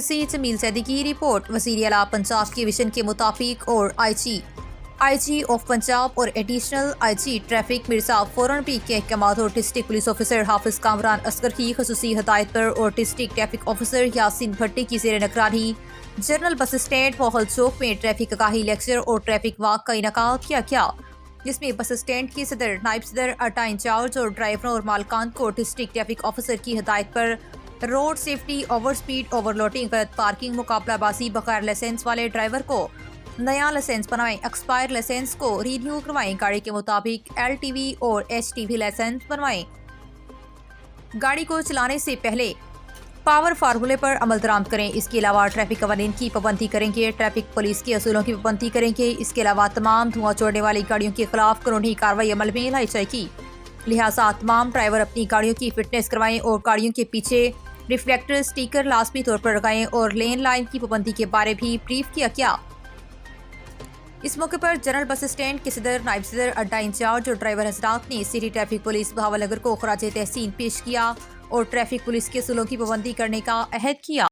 سے جمیل زیدی کی رپورٹ۔ وزیر اعلیٰ پنجاب کے وژن کے مطابق اور آئی جی آف پنجاب اور additional I G traffic Mirza فوراً پی کے احکامات اور ڈسٹرکٹ پولیس آفیسر حافظ کامران اصغر کی خصوصی ہدایت پر اور ڈسٹرکٹ ٹریفک آفیسر یاسین بھٹی کی زیر نگرانی جنرل بس اسٹینڈ موہل چوک میں ٹریفک آگاہی لیکچر اور ٹریفک واک کا انعقاد کیا گیا، جس میں بس اسٹینڈ کے صدر، نائب صدر، اڈا انچارج اور ڈرائیوروں اور مالکان کو ڈسٹرکٹ ٹریفک آفیسر کی ہدایت پر road safety, over speed, overloading, غلط پارکنگ، مقابلہ بازی، بغیر لائسنس والے ڈرائیور کو نیا لائسنس بنوائیں، ایکسپائر لائسنس کو رینیو کروائیں، گاڑی کے مطابق ایل ٹی وی اور ایچ ٹی وی لائسنس بنوائیں، گاڑی کو چلانے سے پہلے پاور فارمولے پر عمل درآمد کریں۔ اس کے علاوہ ٹریفک قوانین کی پابندی کریں گے، ٹریفک پولیس کے اصولوں کی پابندی کریں گے۔ اس کے علاوہ تمام دھواں چھوڑنے والی گاڑیوں کے خلاف قانونی کارروائی عمل میں لائی جائے گی، لہٰذا تمام ڈرائیور اپنی گاڑیوں کی فٹنس کروائیں اور گاڑیوں کے پیچھے ریفلیکٹر اسٹیکر لازمی طور پر لگائیں، اور لین لائن کی پابندی کے بارے بھی بریف کیا گیا۔ اس موقع پر جنرل بس اسٹینڈ کے صدر، نائب صدر، اڈا انچارج اور ڈرائیور حضرات نے city traffic police Bahawal Nagar کو خراج تحسین پیش کیا اور ٹریفک پولیس کے اصولوں کی پابندی کرنے کا عہد کیا۔